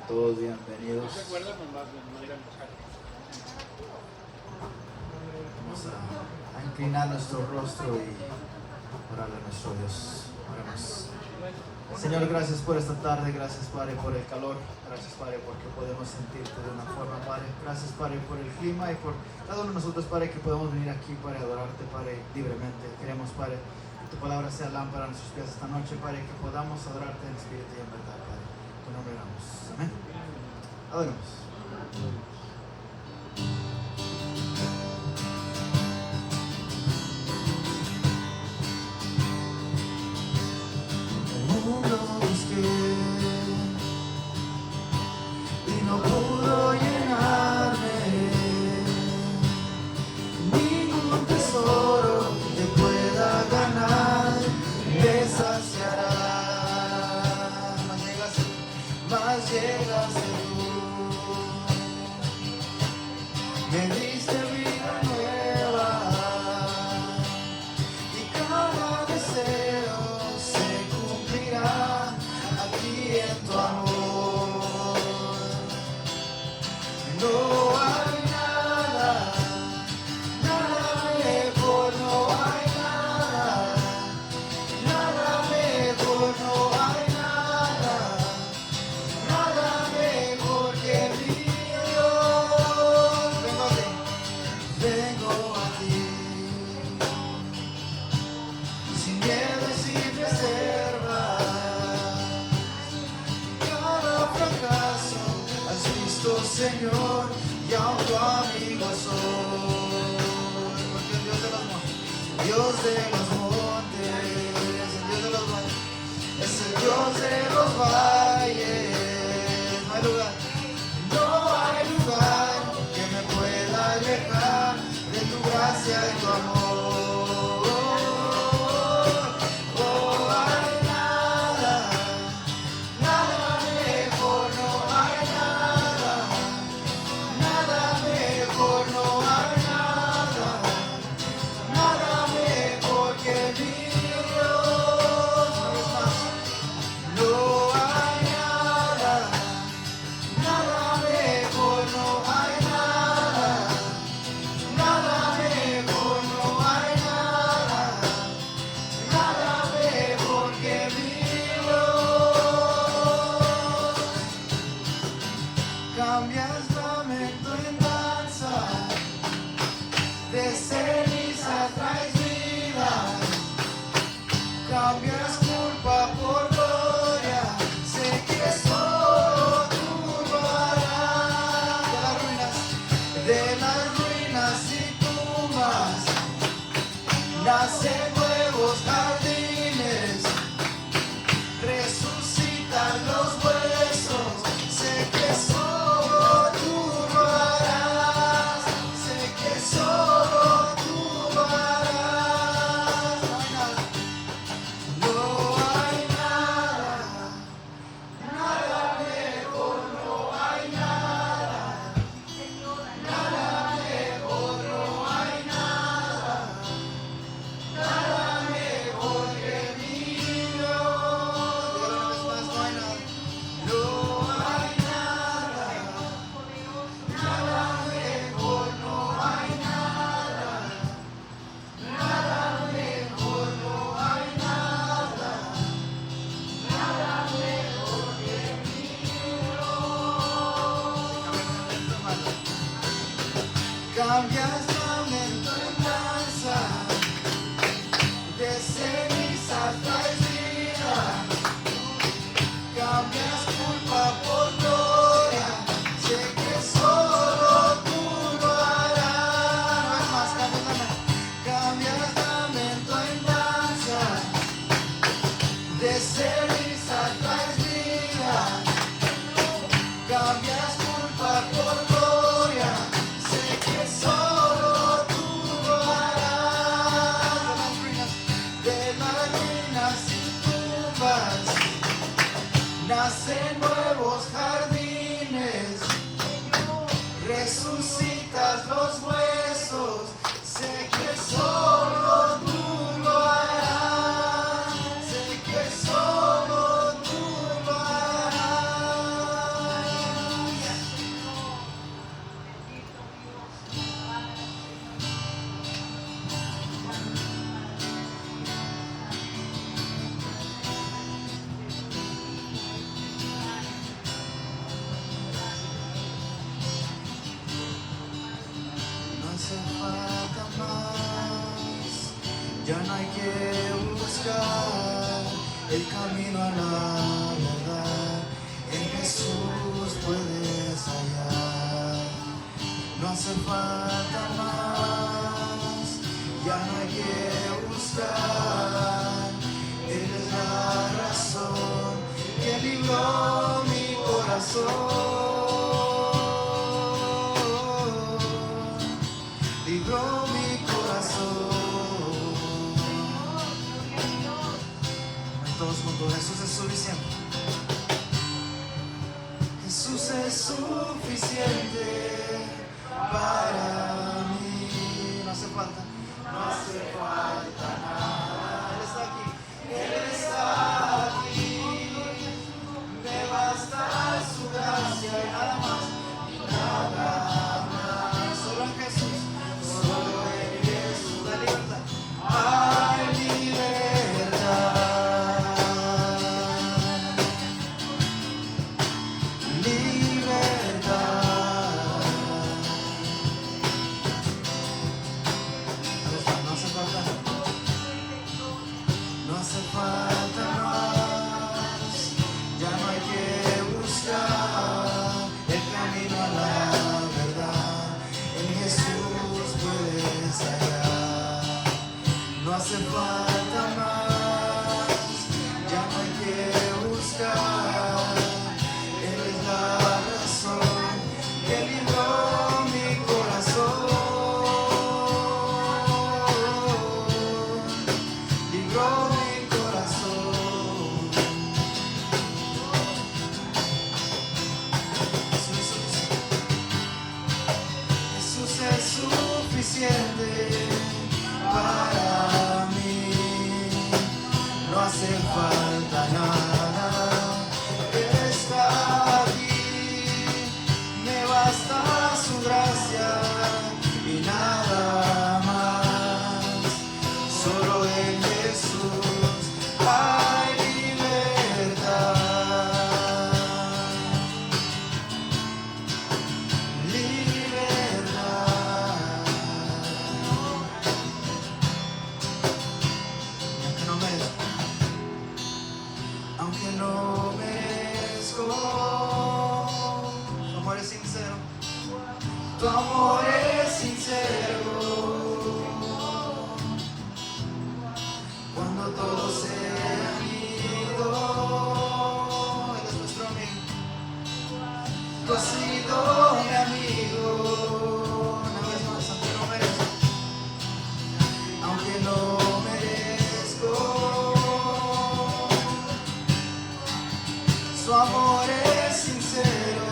Todos bienvenidos. Vamos a inclinar nuestro rostro y orarle a nuestro Dios. Oremos. Señor, gracias por esta tarde, gracias Padre por el calor, gracias Padre porque podemos sentirte de una forma, Padre. Gracias Padre por el clima y por cada uno de nosotros, Padre, que podemos venir aquí para adorarte, Padre, libremente. Queremos, Padre, que tu palabra sea lámpara a nuestros pies esta noche, Padre, que podamos adorarte en espíritu y en verdad, Padre. En tu nombre oramos. Amén. Adoremos. Señor, y aun tu amigo soy, porque el Dios de los montes, el Dios de los montes, es el Dios de los valles. No hay lugar que me pueda alejar de tu gracia y tu amor. Nacen nuevos jardines, resucitan los huesos, sé que solo tú lo harás, sé que solo tú lo harás. No hay nada, nada mejor, no hay nada, nada mejor, no hay nada. Nada mejor que mi Dios. No hay nada. Nada mejor, no hay nada. Nada mejor, no hay nada. Nada mejor que mi Dios. Cambias lamento en danza. De cenizas traes vida, cambias culpa por gloria, sé que solo tú lo harás. No es más, cambias lamento en danza, de cenizas traes vida, cambias culpa por gloria, sé que solo camino a la verdad, en Jesús puedes hallar. No hace falta más, ya no hay que buscar. Él es la razón que libró mi corazón. Libró mi corazón. Todos juntos, Jesús es suficiente. Jesús es suficiente para mí. No hace falta, no hace falta nada. Él está aquí, Él está aquí. Me basta su gracia y nada más, y nada más. Solo en Jesús, solo en Jesús. La libertad, hay libertad. No hace falta más, ya no hay que buscar. Él es la razón que libró mi corazón. Libró mi corazón. Jesús es suficiente para mí, no hace falta nada. Él está aquí, me basta su gracia y nada más. Solo en Jesús hay libertad. Aunque no merezco, tu amor es sincero, tu amor es sincero. Cuando todos se han ido, Él es nuestro amigo. Tú has sido mi amigo. Una vez más, aunque no merezco, aunque no merezco. Su amor es sincero.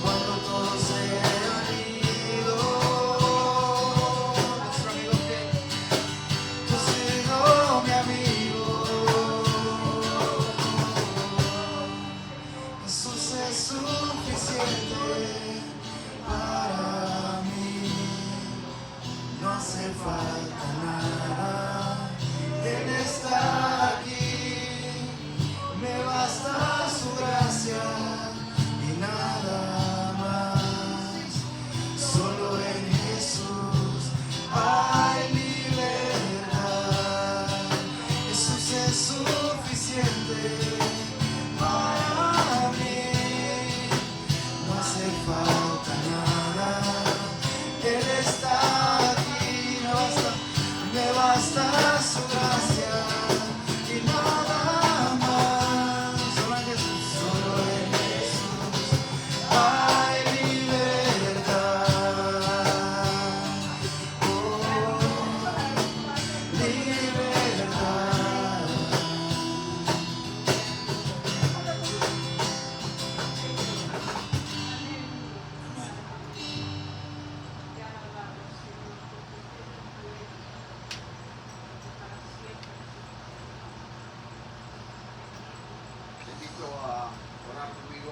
Cuando todos se han ido, nuestro amigo fiel, tú has sido mi amigo. Jesús es suficiente para mí. No hace falta nada. Él está aquí, me basta su gracia y nada más. Solo en Jesús hay libertad. Jesús es suficiente para mí. No hace falta nada. Él está aquí, me basta su gracia y nada más. Solo en Jesús, solo en Jesús hay libertad. Oh, libertad. Te invito a orar conmigo.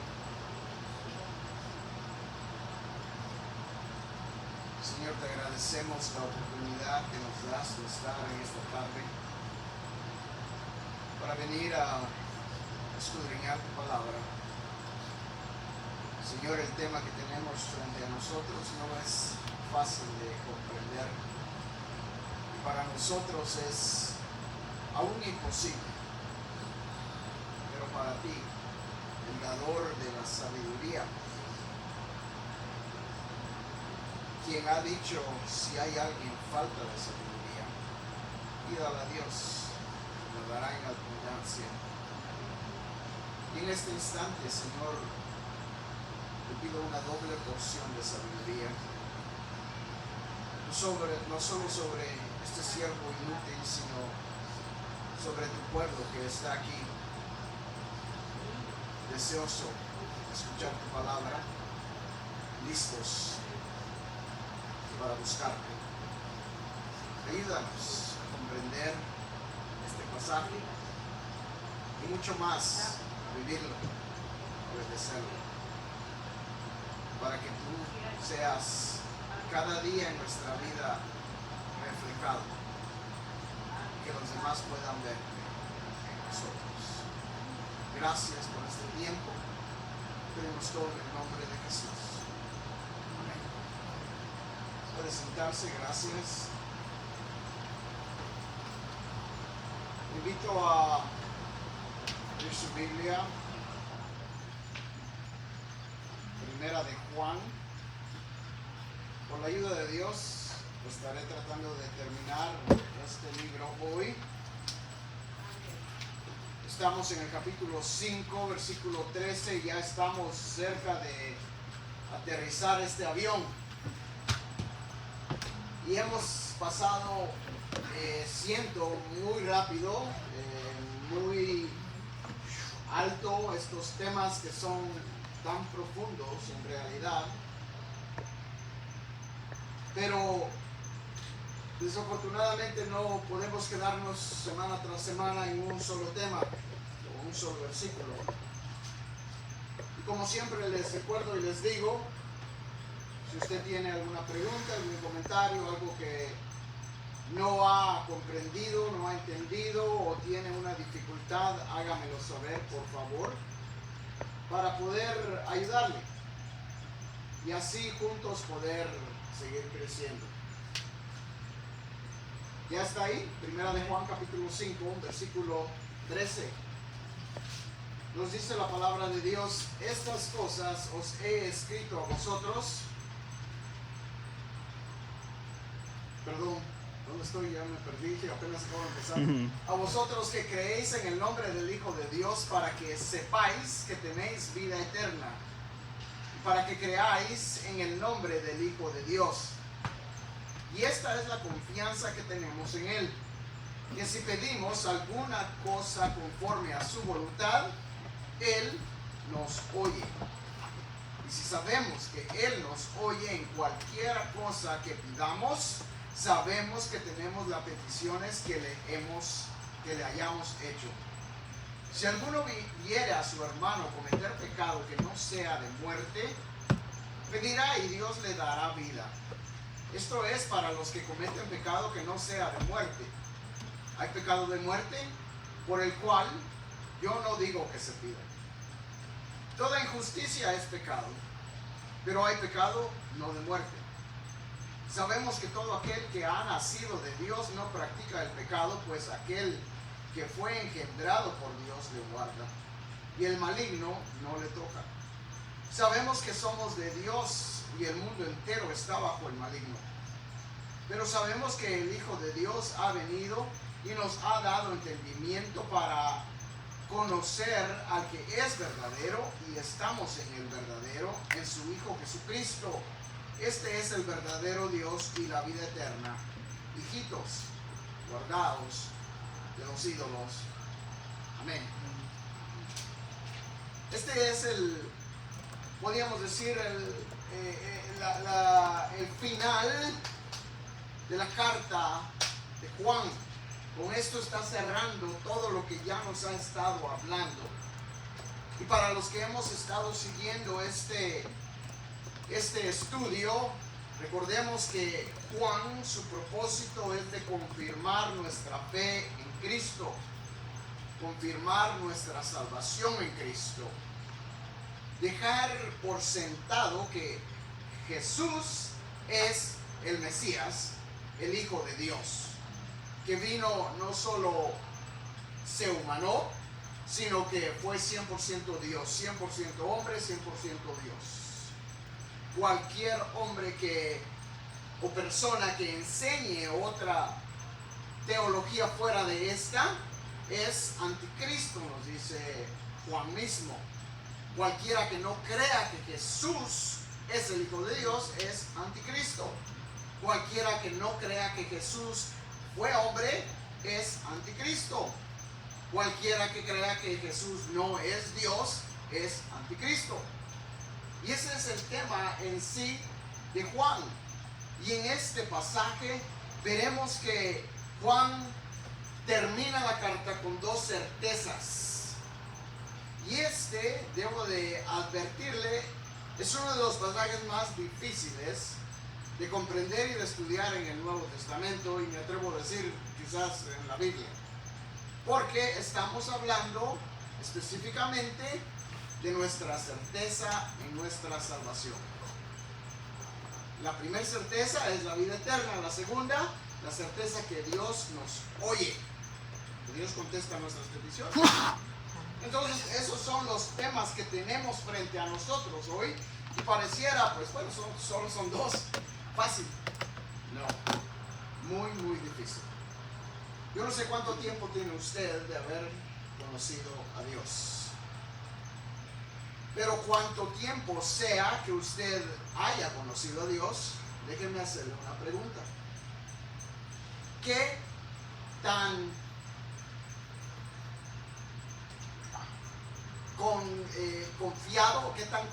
Señor, te agradecemos la oportunidad que nos das de estar en esta tarde para venir a escudriñar tu palabra. Señor, el tema que tenemos frente a nosotros no es fácil de comprender. Para nosotros es aún imposible. Pero para ti, el dador de la sabiduría, quien ha dicho, si hay alguien falta de sabiduría, pídala a Dios, lo dará en abundancia. Y en este instante, Señor, te pido una doble porción de sabiduría, no solo sobre este siervo inútil, sino sobre tu pueblo que está aquí, deseoso de escuchar tu palabra, listos para buscarte. Ayúdanos a comprender este pasaje y mucho más a vivirlo, a obedecerlo, para que tú seas cada día en nuestra vida reflejado, que los demás puedan verte en nosotros. Gracias por este tiempo. Pedimos todo en el nombre de Jesús. Amén. Puede sentarse, gracias. Invito a abrir su Biblia, Primera de Juan. Con la ayuda de Dios, estaré tratando de terminar este libro hoy. Estamos en el capítulo 5, versículo 13, ya estamos cerca de aterrizar este avión. Y hemos pasado, siento, muy rápido, muy alto estos temas que son tan profundos en realidad. Pero desafortunadamente no podemos quedarnos semana tras semana en un solo tema o un solo versículo. Y como siempre les recuerdo y les digo, si usted tiene alguna pregunta, algún comentario, algo que no ha comprendido, no ha entendido o tiene una dificultad, hágamelo saber, por favor, para poder ayudarle y así juntos poder seguir creciendo. Ya está ahí, Primera de Juan capítulo 5, versículo 13. Nos dice la palabra de Dios: estas cosas os he escrito a vosotros. Perdón, ¿dónde estoy? Ya me perdí, apenas acabo de empezar. A vosotros que creéis en el nombre del Hijo de Dios, para que sepáis que tenéis vida eterna, para que creáis en el nombre del Hijo de Dios. Y esta es la confianza que tenemos en Él, que si pedimos alguna cosa conforme a su voluntad, Él nos oye. Y si sabemos que Él nos oye en cualquier cosa que pidamos, sabemos que tenemos las peticiones que le hayamos hecho. Si alguno viere a su hermano cometer pecado que no sea de muerte, pedirá y Dios le dará vida. Esto es para los que cometen pecado que no sea de muerte. Hay pecado de muerte por el cual yo no digo que se pida. Toda injusticia es pecado, pero hay pecado no de muerte. Sabemos que todo aquel que ha nacido de Dios no practica el pecado, pues aquel que fue engendrado por Dios le guarda, y el maligno no le toca. Sabemos que somos de Dios y el mundo entero está bajo el maligno. Pero sabemos que el Hijo de Dios ha venido y nos ha dado entendimiento para conocer al que es verdadero, y estamos en el verdadero, en su Hijo Jesucristo. Este es el verdadero Dios y la vida eterna. Hijitos, guardaos de los ídolos. Amén. Este es podríamos decir, el final de la carta de Juan. Con esto está cerrando todo lo que ya nos ha estado hablando. Y para los que hemos estado siguiendo este estudio, recordemos que Juan, su propósito es de confirmar nuestra fe en Cristo, confirmar nuestra salvación en Cristo, dejar por sentado que Jesús es el Mesías, el Hijo de Dios, que vino no solo se humanó, sino que fue 100% Dios, 100% hombre, 100% Dios. Cualquier hombre o persona que enseñe otra teología fuera de esta es anticristo, nos dice Juan mismo. Cualquiera que no crea que Jesús es el Hijo de Dios es anticristo. Cualquiera que no crea que Jesús fue hombre es anticristo. Cualquiera que crea que Jesús no es Dios es anticristo. Y ese es el tema en sí de Juan. Y en este pasaje veremos que Juan termina la carta con dos certezas. Y debo de advertirle, es uno de los pasajes más difíciles de comprender y de estudiar en el Nuevo Testamento, y me atrevo a decir quizás en la Biblia, porque estamos hablando específicamente de nuestra certeza en nuestra salvación. La primera certeza es la vida eterna. La segunda, la certeza que Dios nos oye, que Dios contesta nuestras peticiones. Entonces esos son los temas que tenemos frente a nosotros hoy, y pareciera, pues bueno, solo son dos. Fácil. No, muy difícil. Yo no sé cuánto tiempo tiene usted de haber conocido a Dios, pero cuánto tiempo sea que usted haya conocido a Dios, déjeme hacerle una pregunta. ¿Qué tan confiado, qué tan,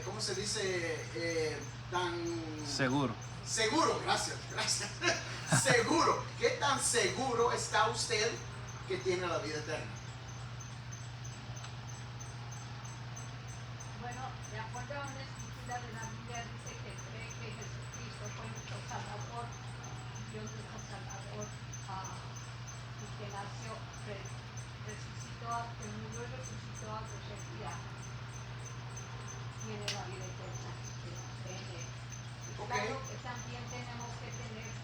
¿cómo se dice? Tan seguro, gracias. Seguro, ¿qué tan seguro está usted que tiene la vida eterna? Bueno, de acuerdo a una escritura de la Biblia dice que cree que Jesucristo fue nuestro Salvador, Dios nuestro Salvador, y que nació, resucitó, que murió y resucitó al tercer día, tiene la vida eterna, que cree en él. Y claro que también tenemos que tener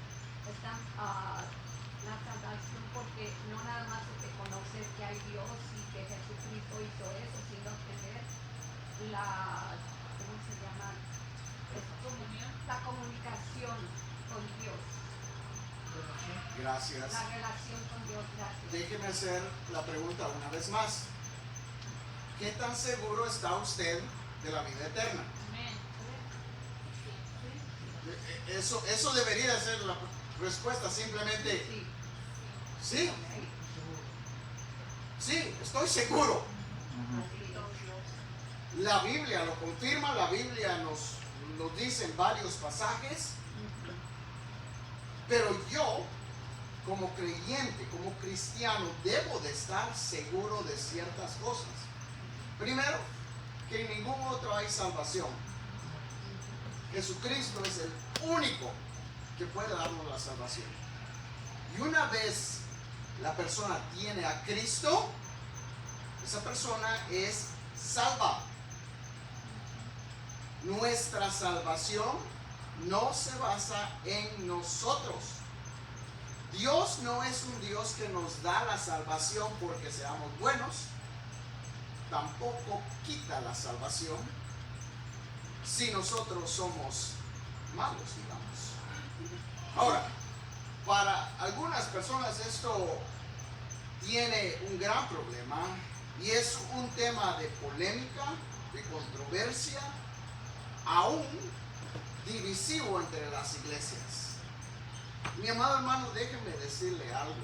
la salvación, porque no nada más es de conocer que hay Dios y que Jesucristo hizo eso, sino tener ¿cómo se llama? La comunicación con Dios. Gracias. La relación con Dios, gracias. Déjeme hacer la pregunta una vez más. ¿Qué tan seguro está usted de la vida eterna? Amén. Eso debería ser la respuesta, simplemente sí. Sí, estoy seguro. La Biblia lo confirma, la Biblia nos dice en varios pasajes, pero yo, como creyente, como cristiano, debo de estar seguro de ciertas cosas. Primero, que en ningún otro hay salvación. Jesucristo es el único que puede darnos la salvación. Y una vez la persona tiene a Cristo, esa persona es salva. Nuestra salvación no se basa en nosotros. Dios no es un Dios que nos da la salvación porque seamos buenos. Tampoco quita la salvación si nosotros somos malos, digamos. Ahora, para algunas personas esto tiene un gran problema y es un tema de polémica, de controversia, aún divisivo entre las iglesias. Mi amado hermano, déjeme decirle algo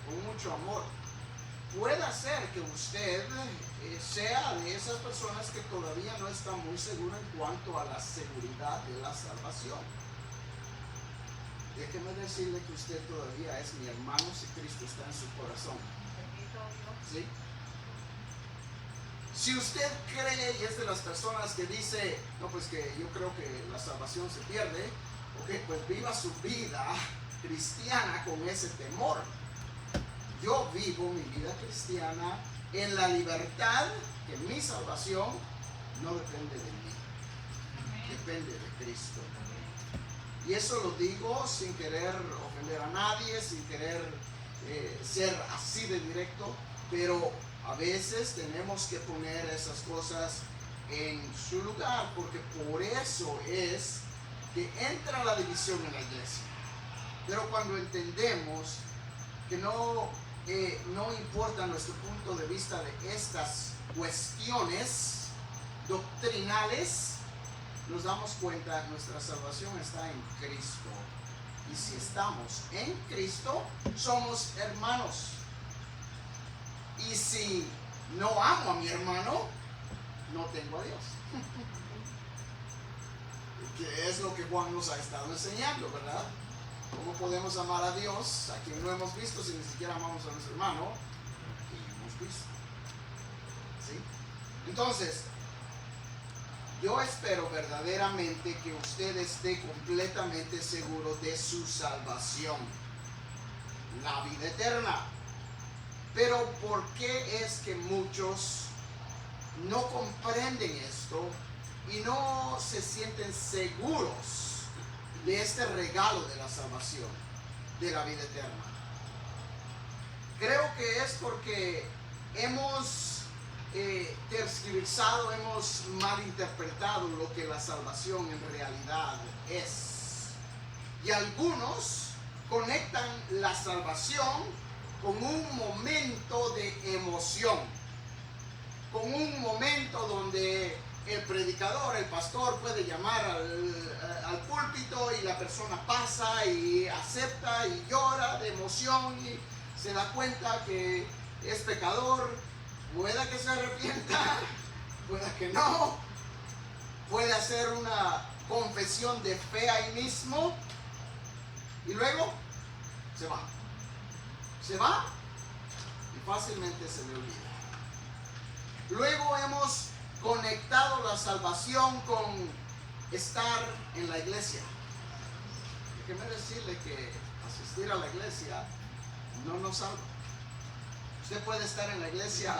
con mucho amor. Puede ser que usted sea de esas personas que todavía no está muy seguro en cuanto a la seguridad de la salvación. Déjeme decirle que usted todavía es mi hermano si Cristo está en su corazón. ¿Sí? Si usted cree y es de las personas que dice, no, pues que yo creo que la salvación se pierde, ok, pues viva su vida cristiana con ese temor. Yo vivo mi vida cristiana en la libertad que mi salvación no depende de mí, depende de Cristo. Y eso lo digo sin querer ofender a nadie, sin querer ser así de directo, pero a veces tenemos que poner esas cosas en su lugar, porque por eso es que entra la división en la iglesia. Pero cuando entendemos que no importa nuestro punto de vista de estas cuestiones doctrinales, nos damos cuenta que nuestra salvación está en Cristo. Y si estamos en Cristo, somos hermanos. Y si no amo a mi hermano, no tengo a Dios. Que es lo que Juan nos ha estado enseñando, ¿verdad? ¿Cómo podemos amar a Dios, a quien no hemos visto, si ni siquiera amamos a nuestro hermano que hemos visto? ¿Sí? Entonces, yo espero verdaderamente que usted esté completamente seguro de su salvación, la vida eterna. Pero ¿por qué es que muchos no comprenden esto y no se sienten seguros de este regalo de la salvación, de la vida eterna? Creo que es porque hemos tergiversado, hemos malinterpretado lo que la salvación en realidad es. Y algunos conectan la salvación con un momento de emoción, con un momento donde el predicador, el pastor puede llamar al púlpito y la persona pasa y acepta y llora de emoción y se da cuenta que es pecador. Pueda que se arrepienta, pueda que no, puede hacer una confesión de fe ahí mismo y luego se va y fácilmente se le olvida. Luego hemos conectado la salvación con estar en la iglesia. Déjeme decirle que asistir a la iglesia no nos salva. Usted puede estar en la iglesia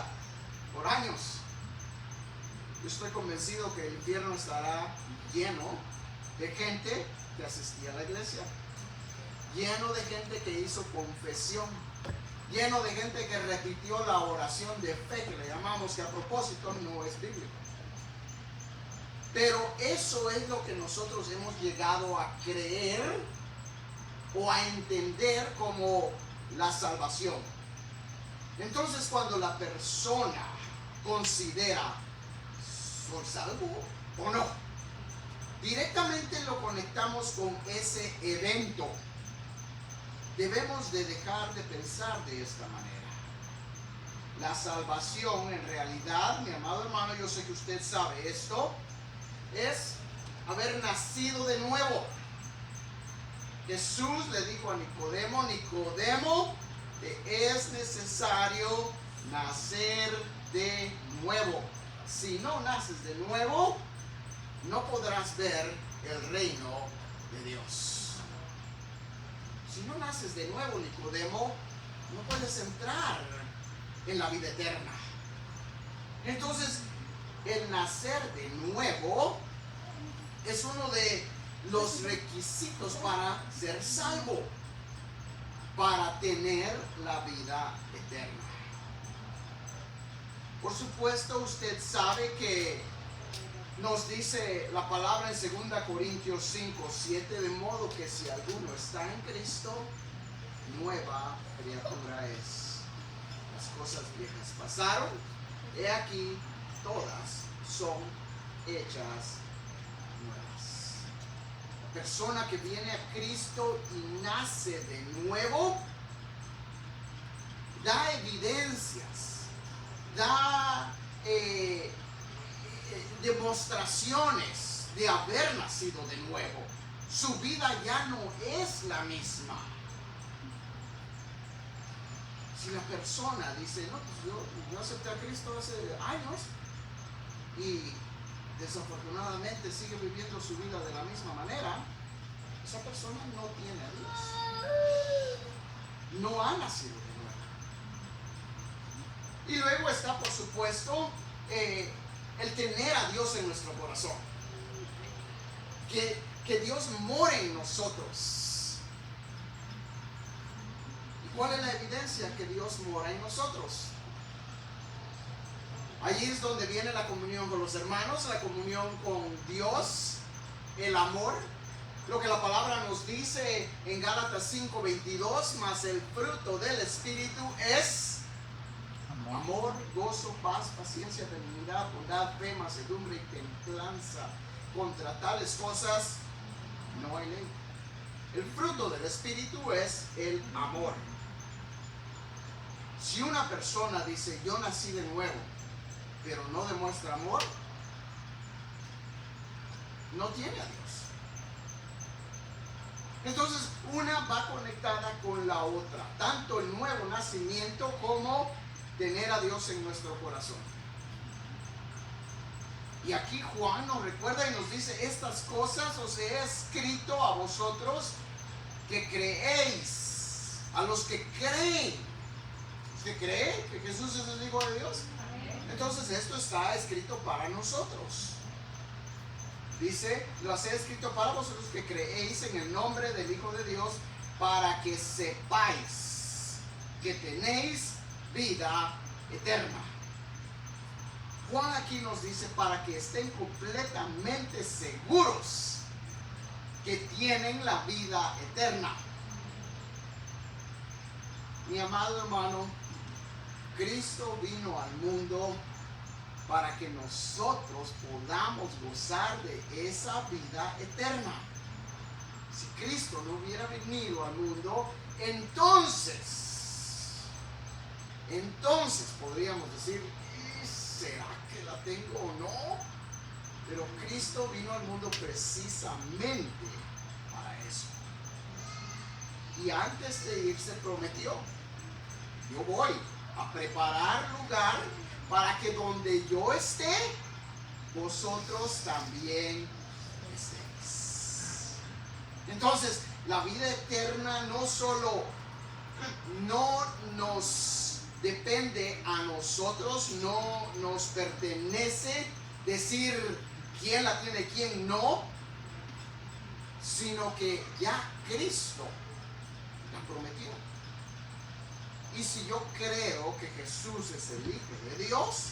por años. Yo estoy convencido que el infierno estará lleno de gente que asistía a la iglesia, lleno de gente que hizo confesión, lleno de gente que repitió la oración de fe, que le llamamos, que a propósito no es bíblico. Pero eso es lo que nosotros hemos llegado a creer o a entender como la salvación. Entonces, cuando la persona considera, ¿soy salvo o no?, directamente lo conectamos con ese evento. Debemos de dejar de pensar de esta manera. La salvación en realidad, mi amado hermano, yo sé que usted sabe esto, es haber nacido de nuevo. Jesús le dijo a Nicodemo, Nicodemo, te es necesario nacer de nuevo. Si no naces de nuevo, no podrás ver el reino de Dios. Si no naces de nuevo, Nicodemo, no puedes entrar en la vida eterna. Entonces, el nacer de nuevo es uno de los requisitos para ser salvo, para tener la vida eterna. Por supuesto, usted sabe que nos dice la palabra en 2 Corintios 5:7, de modo que si alguno está en Cristo, nueva criatura es. Las cosas viejas pasaron, he aquí, todas son hechas nuevas. La persona que viene a Cristo y nace de nuevo, da evidencias, da demostraciones de haber nacido de nuevo. Su vida ya no es la misma. Si la persona dice, no, pues yo acepté a Cristo hace años y desafortunadamente sigue viviendo su vida de la misma manera, esa persona no tiene a Dios, no ha nacido de nuevo. Y luego está, por supuesto, el tener a Dios en nuestro corazón, que Dios more en nosotros. Y ¿Cuál es la evidencia que Dios mora en nosotros? Allí es donde viene la comunión con los hermanos, la comunión con Dios, el amor. Lo que la palabra nos dice en Gálatas 5:22, mas el fruto del Espíritu es amor, gozo, paz, paciencia, benignidad, bondad, fe, mansedumbre y templanza. Contra tales cosas no hay ley. El fruto del Espíritu es el amor. Si una persona dice, yo nací de nuevo, pero no demuestra amor, no tiene a Dios. Entonces, una va conectada con la otra, tanto el nuevo nacimiento como tener a Dios en nuestro corazón. Y aquí Juan nos recuerda y nos dice, estas cosas os he escrito a vosotros que creéis, a los que creen. ¿Usted cree que Jesús es el Hijo de Dios? Entonces esto está escrito para nosotros. Dice, los he escrito para vosotros que creéis en el nombre del Hijo de Dios, para que sepáis que tenéis vida eterna. Juan aquí nos dice para que estén completamente seguros que tienen la vida eterna. Mi amado hermano, Cristo vino al mundo para que nosotros podamos gozar de esa vida eterna. Si Cristo no hubiera venido al mundo, entonces podríamos decir, ¿será que la tengo o no? Pero Cristo vino al mundo precisamente para eso. Y antes de irse prometió, yo voy a preparar lugar para que donde yo esté, vosotros también estéis. Entonces, la vida eterna no solo no nos depende a nosotros, no nos pertenece decir quién la tiene, quién no, sino que ya Cristo la prometió. Y si yo creo que Jesús es el Hijo de Dios,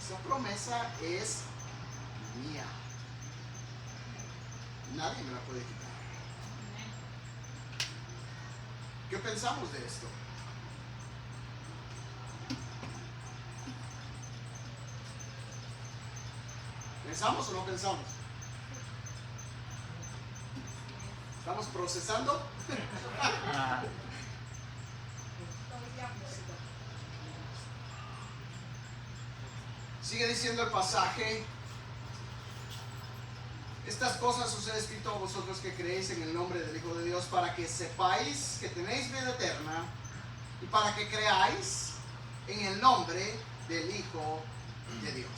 esa promesa es mía. Nadie me la puede quitar. ¿Qué pensamos de esto? ¿Pensamos o no pensamos? ¿Estamos procesando? Sigue diciendo el pasaje, estas cosas os he escrito a vosotros que creéis en el nombre del Hijo de Dios, para que sepáis que tenéis vida eterna y para que creáis en el nombre del Hijo de Dios.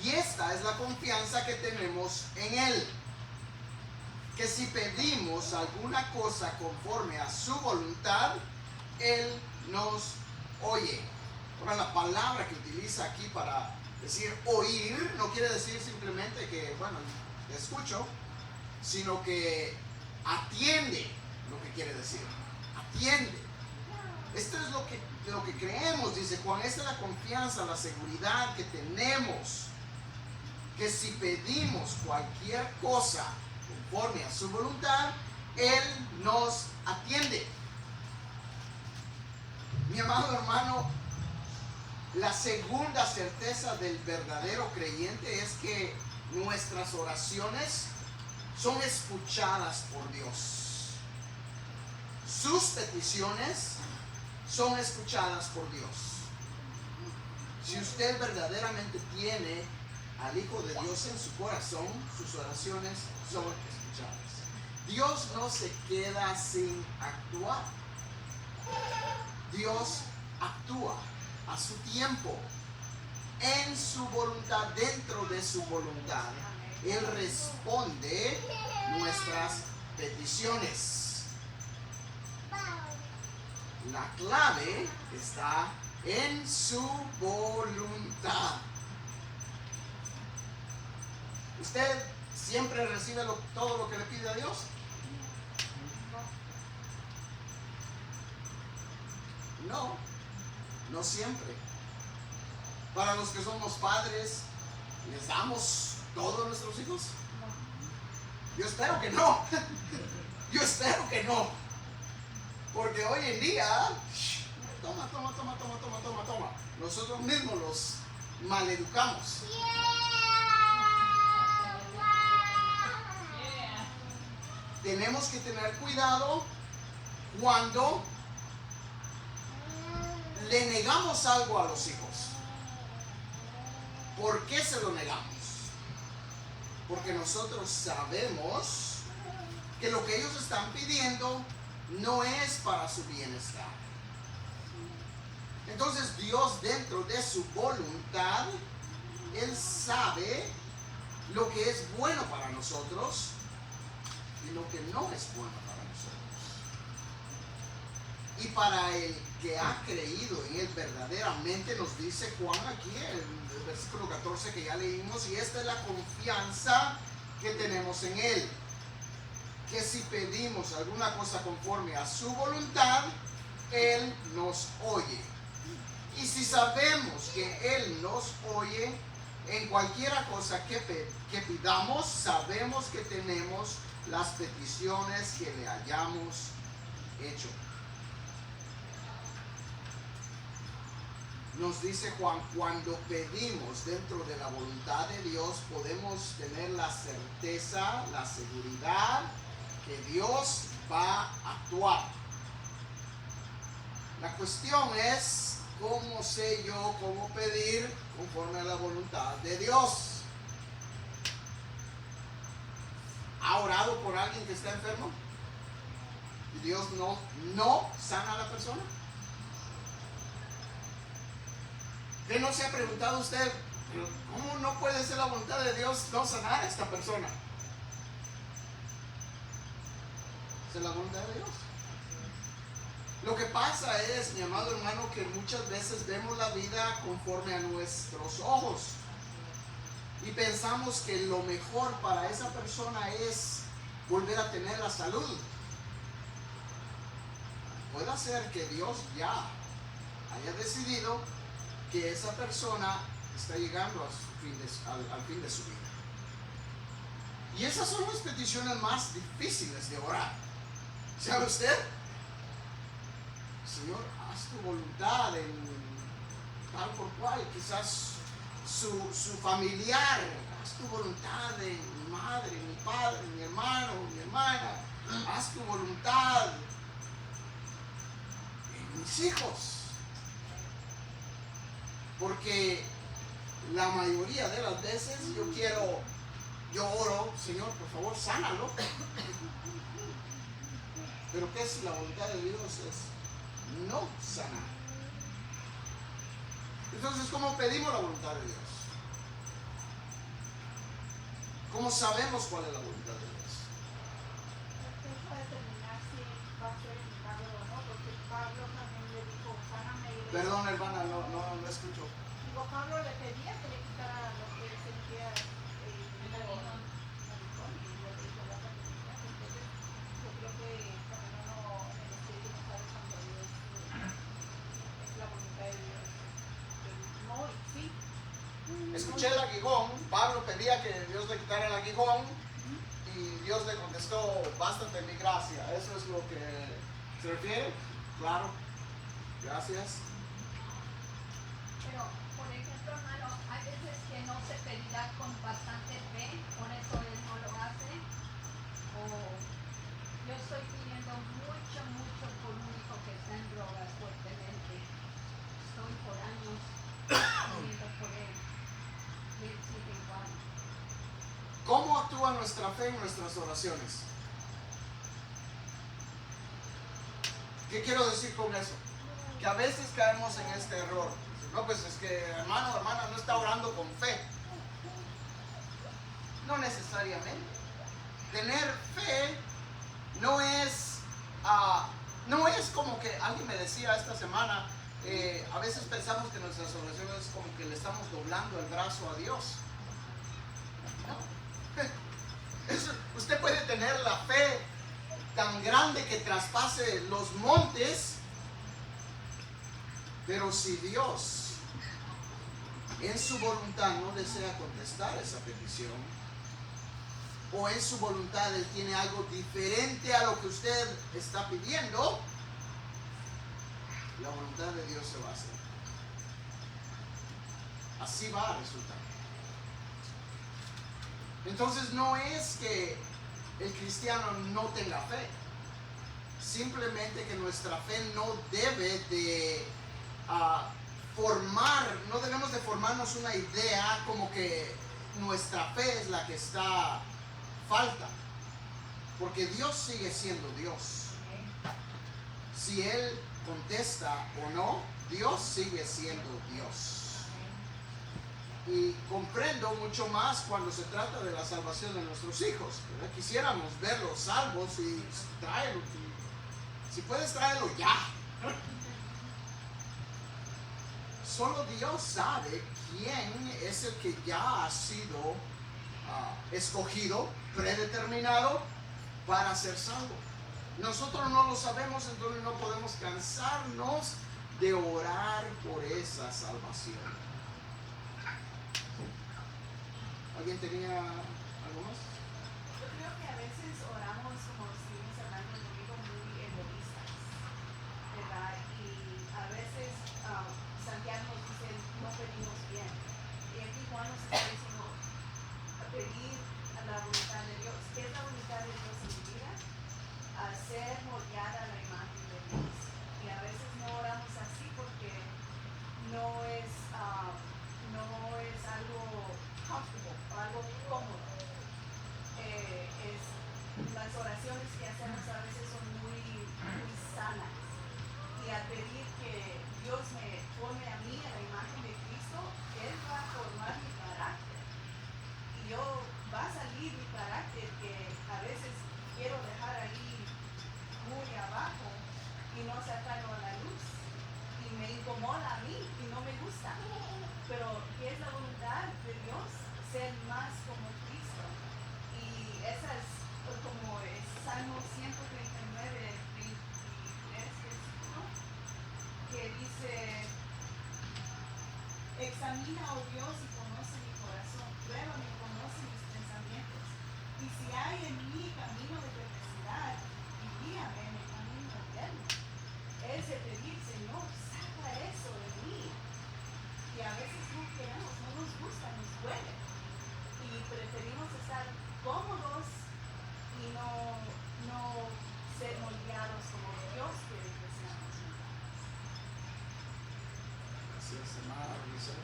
Y esta es la confianza que tenemos en Él, que si pedimos alguna cosa conforme a su voluntad, Él nos oye. Ahora, la palabra que utiliza aquí para decir oír no quiere decir simplemente que, bueno, escucho, sino que atiende, lo que quiere decir, atiende. Esto es lo que creemos, dice Juan. Esta es la confianza, la seguridad que tenemos, que si pedimos cualquier cosa conforme a su voluntad, Él nos atiende. Mi amado hermano, la segunda certeza del verdadero creyente es que nuestras oraciones son escuchadas por Dios. Sus peticiones son escuchadas por Dios. Si usted verdaderamente tiene al Hijo de Dios en su corazón, sus oraciones son escuchadas. Dios no se queda sin actuar. Dios actúa a su tiempo, en su voluntad, dentro de su voluntad. Él responde nuestras peticiones. La clave está en su voluntad. ¿Usted siempre recibe todo lo que le pide a Dios? No siempre. Para los que somos padres, ¿les damos todo a nuestros hijos? Yo espero que no. Yo espero que no. Porque hoy en día, toma. Nosotros mismos los maleducamos. Tenemos que tener cuidado cuando le negamos algo a los hijos. ¿Por qué se lo negamos? Porque nosotros sabemos que lo que ellos están pidiendo no es para su bienestar. Entonces Dios, dentro de su voluntad, Él sabe lo que es bueno para nosotros y lo que no es bueno para nosotros. Y para el que ha creído en Él verdaderamente, nos dice Juan aquí en el versículo 14 que ya leímos, y esta es la confianza que tenemos en Él, que si pedimos alguna cosa conforme a su voluntad, Él nos oye. Y si sabemos que Él nos oye, en cualquiera cosa que pidamos, sabemos que tenemos las peticiones que le hayamos hecho. Nos dice Juan, cuando pedimos dentro de la voluntad de Dios, podemos tener la certeza, la seguridad que Dios va a actuar. La cuestión es, ¿cómo sé yo cómo pedir conforme a la voluntad de Dios? ¿Ha orado por alguien que está enfermo? ¿Y Dios no sana a la persona? ¿Qué no se ha preguntado usted? ¿Cómo no puede ser la voluntad de Dios no sanar a esta persona? ¿Es la voluntad de Dios? Lo que pasa es, mi amado hermano, que muchas veces vemos la vida conforme a nuestros ojos y pensamos que lo mejor para esa persona es volver a tener la salud. Puede ser que Dios ya haya decidido que esa persona está llegando al fin de su vida. Y esas son las peticiones más difíciles de orar. ¿Sabe usted? Señor, haz tu voluntad en tal por cual. Quizás su familiar, haz tu voluntad en mi madre, mi padre, mi hermano, mi hermana. Haz tu voluntad en mis hijos. Porque la mayoría de las veces yo oro, Señor, por favor, sánalo. Pero ¿qué es la voluntad de Dios? Es no sanar. Entonces, ¿cómo pedimos la voluntad de Dios? ¿Cómo sabemos cuál es la voluntad de Dios? Perdón, hermana, no escucho. Digo, Pablo le pedía que le quitara lo que sentía el aguijón. Entonces, yo creo que cuando uno en el espíritu no sabe cuando Dios es la voluntad de Dios. No y sí. Escuché el aguijón. Pablo pedía que Dios le quitara el aguijón y Dios le contestó, bástate mi gracia. ¿Eso es lo que se refiere? Claro. Gracias. Pero, por ejemplo, hermano, hay veces que no se pedirá con bastante fe, por eso él no lo hace. O yo estoy pidiendo mucho por un hijo que está en drogas fuertemente. Estoy por años pidiendo por él. Y él sigue igual. ¿Cómo actúa nuestra fe en nuestras oraciones? ¿Qué quiero decir con eso? Que a veces caemos en este error. No, pues es que hermano, hermana, no está orando con fe. No necesariamente. Tener fe no es como que alguien me decía esta semana, a veces pensamos que nuestras oraciones es como que le estamos doblando el brazo a Dios. No. Usted puede tener la fe tan grande que traspase los montes Pero si Dios en su voluntad no desea contestar esa petición, o en su voluntad Él tiene algo diferente a lo que usted está pidiendo, la voluntad de Dios se va a hacer. Así va a resultar. Entonces no es que el cristiano no tenga fe, simplemente que nuestra fe no debe de no debemos de formarnos una idea como que nuestra fe es la que está falta, porque Dios sigue siendo Dios. Si Él contesta o no, Dios sigue siendo Dios. Y comprendo mucho más cuando se trata de la salvación de nuestros hijos, ¿verdad? Quisiéramos verlos salvos y traerlos. Si puedes traerlo ya. Solo Dios sabe quién es el que ya ha sido escogido, predeterminado para ser salvo. Nosotros no lo sabemos, entonces no podemos cansarnos de orar por esa salvación. ¿Alguien tenía algo más? Yo creo que a veces oramos, como estuvimos hablando conmigo, muy egoístas, ¿verdad? Y a veces Santiago nos dice, no pedimos bien. Y aquí Juan nos está diciendo, a pedir a la voluntad de Dios. ¿Qué es la voluntad de Dios en mi vida? A ser moldeada a la imagen de Dios. Y a veces no oramos así porque no es algo comfortable o algo cómodo. Las oraciones que hacemos a veces son muy sanas. Y al pedir que Dios me forme a mí a la imagen de Cristo, Él va a formar mi carácter. Y va a salir mi carácter que a veces quiero dejar ahí muy abajo y no sacarlo a la luz. Y me incomoda a mí y no me gusta. Pero ¿qué es la voluntad de Dios? Ser más como Cristo. Y esa es como es Salmo 139, 23, versículo, que dice: examina, oh Dios, y conoce mi corazón, pruébame y conoce mis pensamientos. Y si hay en mí camino de perversidad, y guíame en el camino eterno. Es de pedir, Señor, saca eso de mí. Y a veces no queremos, no nos gusta, nos duele. Y preferimos estar cómodos y no ser moldeados como Dios quiere que seamos moldeados. Gracias, hermana Luisa.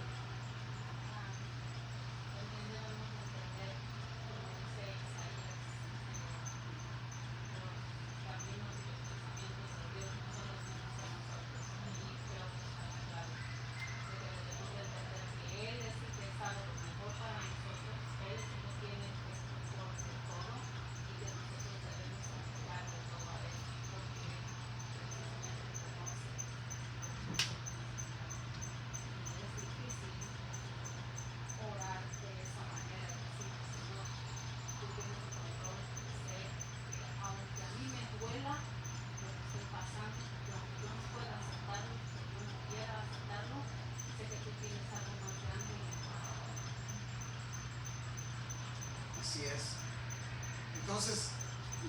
Así es. Entonces,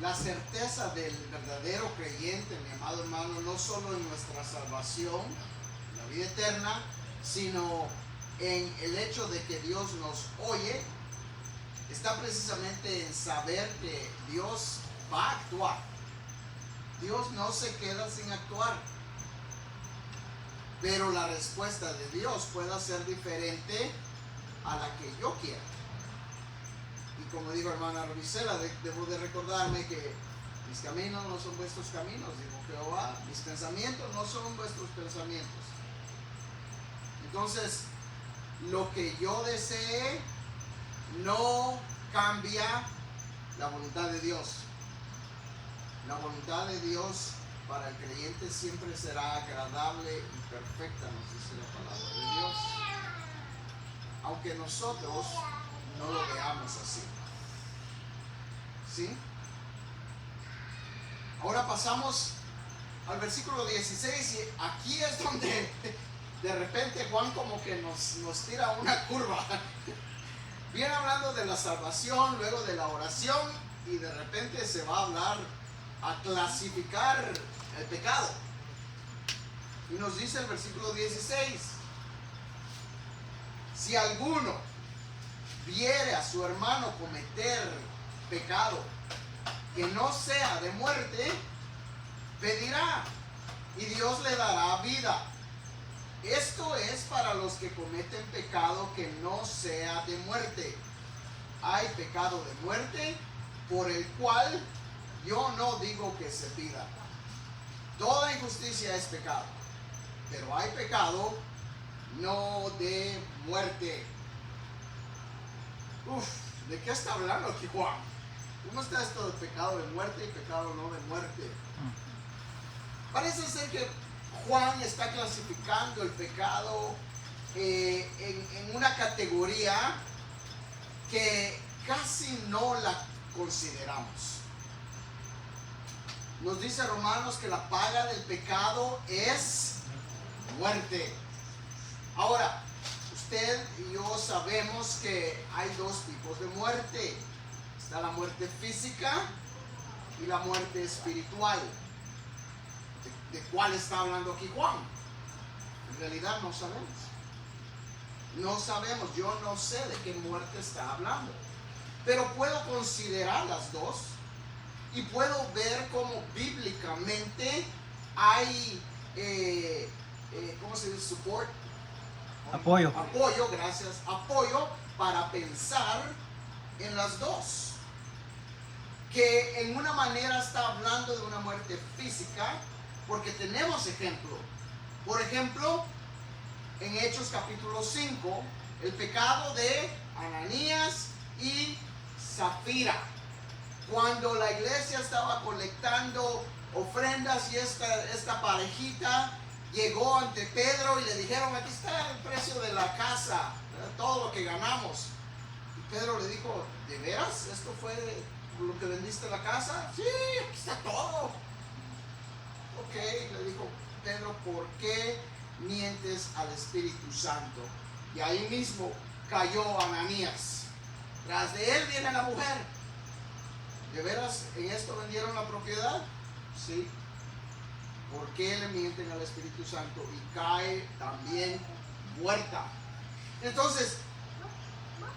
la certeza del verdadero creyente, mi amado hermano, no solo en nuestra salvación, la vida eterna, sino en el hecho de que Dios nos oye, está precisamente en saber que Dios va a actuar. Dios no se queda sin actuar. Pero la respuesta de Dios puede ser diferente a la que yo quiera. Y como dijo hermana Robicela, debo de recordarme que mis caminos no son vuestros caminos, dijo Jehová, mis pensamientos no son vuestros pensamientos. Entonces, lo que yo desee no cambia la voluntad de Dios. La voluntad de Dios para el creyente siempre será agradable y perfecta, nos dice la palabra de Dios. Aunque nosotros no lo veamos así. ¿Sí? Ahora pasamos al versículo 16 y aquí es donde de repente Juan como que nos tira una curva. Viene hablando de la salvación, luego de la oración y de repente se va a hablar, a clasificar el pecado. Y nos dice el versículo 16, si alguno viere a su hermano cometer pecado que no sea de muerte, pedirá y Dios le dará vida. Esto es para los que cometen pecado que no sea de muerte. Hay pecado de muerte por el cual yo no digo que se pida. Toda injusticia es pecado, pero hay pecado no de muerte. ¿De qué está hablando aquí Juan? ¿Cómo está esto de pecado de muerte y pecado no de muerte? Parece ser que Juan está clasificando el pecado en una categoría que casi no la consideramos. Nos dice Romanos que la paga del pecado es muerte. Ahora, usted y yo sabemos que hay dos tipos de muerte. Está la muerte física y la muerte espiritual. ¿De cuál está hablando aquí Juan? En realidad no sabemos. No sabemos, yo no sé de qué muerte está hablando. Pero puedo considerar las dos y puedo ver cómo bíblicamente hay, ¿cómo se dice? Support. Apoyo. Apoyo, gracias. Apoyo para pensar en las dos. Que en una manera está hablando de una muerte física, porque tenemos ejemplo. Por ejemplo, en Hechos capítulo 5, el pecado de Ananías y Zafira. Cuando la iglesia estaba colectando ofrendas y esta parejita llegó ante Pedro y le dijeron, aquí está el precio de la casa, todo lo que ganamos. Y Pedro le dijo, ¿de veras? ¿Esto fue lo que vendiste la casa? Sí, aquí está todo. Ok, le dijo Pedro, ¿por qué mientes al Espíritu Santo? Y ahí mismo cayó Ananías. Tras de él viene la mujer. ¿De veras en esto vendieron la propiedad? Sí. ¿Por qué le mienten al Espíritu Santo? Y cae también muerta. Entonces,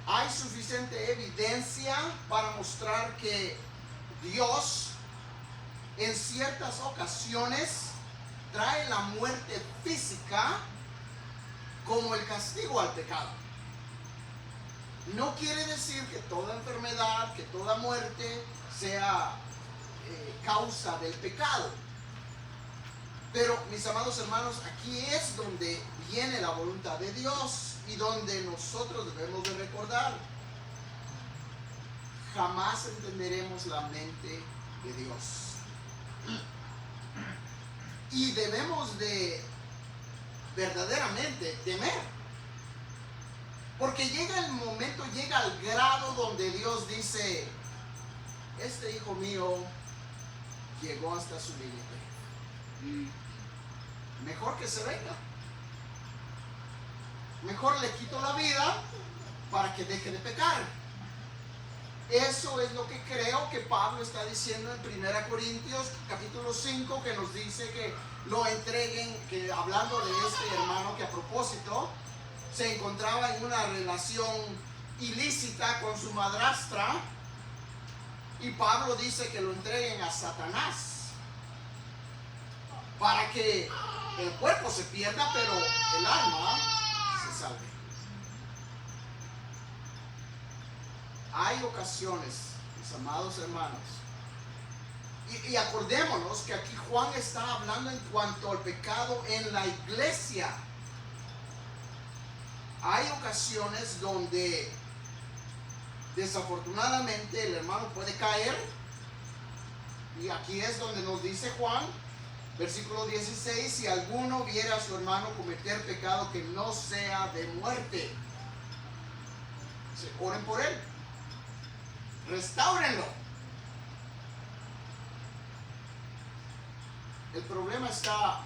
hay suficiente evidencia para mostrar que Dios en ciertas ocasiones trae la muerte física como el castigo al pecado. No quiere decir que toda enfermedad, que toda muerte sea causa del pecado. Pero, mis amados hermanos, aquí es donde viene la voluntad de Dios y donde nosotros debemos de recordar. Jamás entenderemos la mente de Dios. Y debemos de verdaderamente temer. Porque llega el momento, llega al grado donde Dios dice, este hijo mío llegó hasta su límite. Mejor que se venga. Mejor le quito la vida para que deje de pecar. Eso es lo que creo que Pablo está diciendo en 1 Corintios capítulo 5, que nos dice que lo entreguen, que hablando de este hermano que a propósito se encontraba en una relación ilícita con su madrastra, y Pablo dice que lo entreguen a Satanás para que el cuerpo se pierda, pero el alma se salve. Hay ocasiones, mis amados hermanos, y acordémonos que aquí Juan está hablando en cuanto al pecado en la iglesia. Hay ocasiones donde desafortunadamente el hermano puede caer, y aquí es donde nos dice Juan, versículo 16, si alguno viera a su hermano cometer pecado que no sea de muerte, oren por él, restáurenlo. El problema está,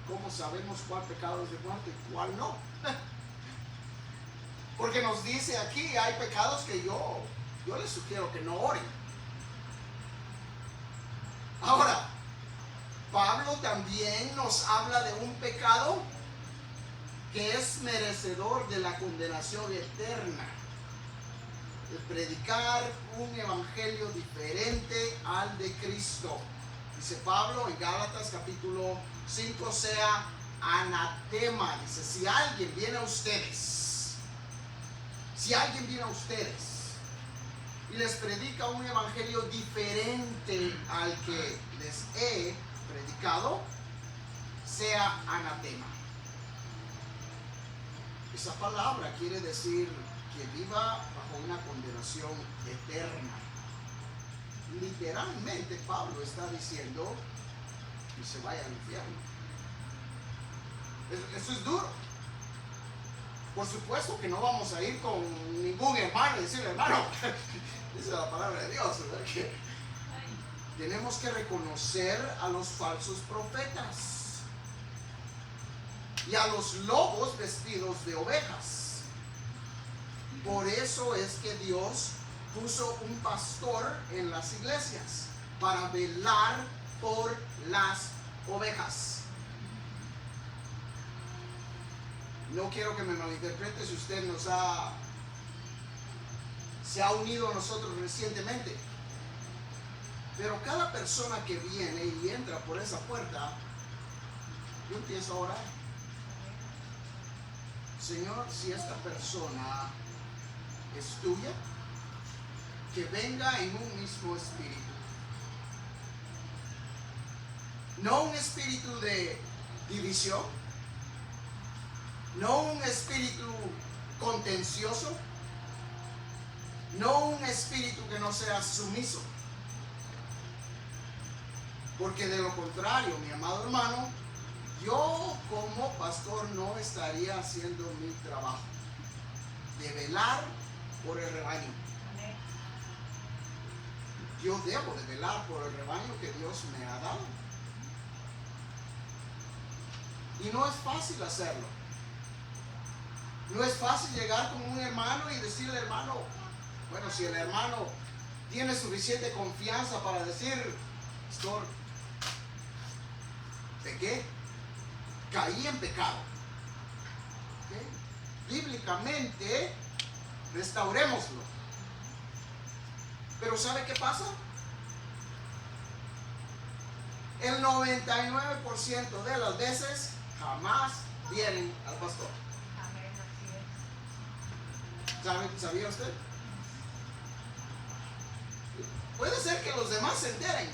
¿cómo sabemos cuál pecado es de muerte y cuál no? Porque nos dice aquí, hay pecados que yo les sugiero que no oren. Ahora, Pablo también nos habla de un pecado que es merecedor de la condenación eterna. El predicar un evangelio diferente al de Cristo. Dice Pablo en Gálatas capítulo 5, sea anatema. Dice, si alguien viene a ustedes y les predica un evangelio diferente al que les he predicado, sea anatema. Esa palabra quiere decir que viva bajo una condenación eterna. Literalmente Pablo está diciendo que se vaya al infierno. Eso es duro. Por supuesto que no vamos a ir con ningún hermano y decirle, hermano, esa es la palabra de Dios, ¿verdad? Que tenemos que reconocer a los falsos profetas y a los lobos vestidos de ovejas. Por eso es que Dios puso un pastor en las iglesias para velar por las ovejas. No quiero que me malinterprete si usted se ha unido a nosotros recientemente. Pero cada persona que viene y entra por esa puerta, yo empiezo a orar. Señor, si esta persona es tuya, que venga en un mismo espíritu. No un espíritu de división, no un espíritu contencioso, no un espíritu que no sea sumiso. Porque de lo contrario, mi amado hermano, yo como pastor no estaría haciendo mi trabajo de velar por el rebaño. Yo debo de velar por el rebaño que Dios me ha dado. Y no es fácil hacerlo. No es fácil llegar con un hermano y decirle, hermano, bueno, si el hermano tiene suficiente confianza para decir, pastor, pequé, caí en pecado. ¿Okay? Bíblicamente, restaurémoslo. Pero ¿sabe qué pasa? El 99% de las veces jamás vienen al pastor. ¿Sabía usted? Puede ser que los demás se enteren.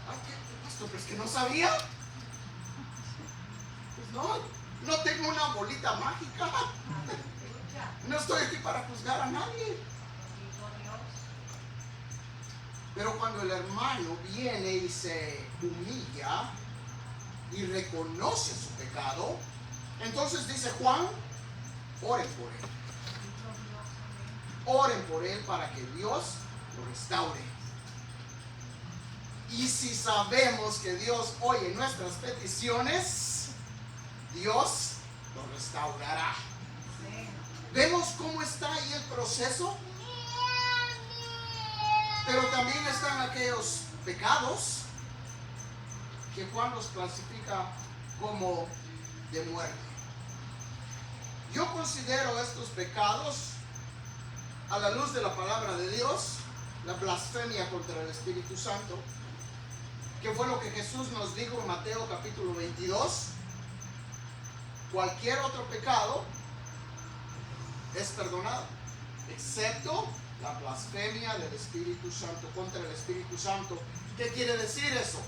Ay, ¿qué pastor? Pero es que no sabía. Pues no tengo una bolita mágica. No estoy aquí para juzgar a nadie. Pero cuando el hermano viene y se humilla y reconoce su pecado, entonces dice Juan, oren por él. Oren por él para que Dios lo restaure. Y si sabemos que Dios oye nuestras peticiones, Dios lo restaurará. ¿Vemos cómo está ahí el proceso? Pero también están aquellos pecados que Juan los clasifica como de muerte. Yo considero estos pecados, a la luz de la palabra de Dios, la blasfemia contra el Espíritu Santo, que fue lo que Jesús nos dijo en Mateo capítulo 22. Cualquier otro pecado es perdonado, excepto la blasfemia del Espíritu Santo, contra el Espíritu Santo. ¿Qué quiere decir eso?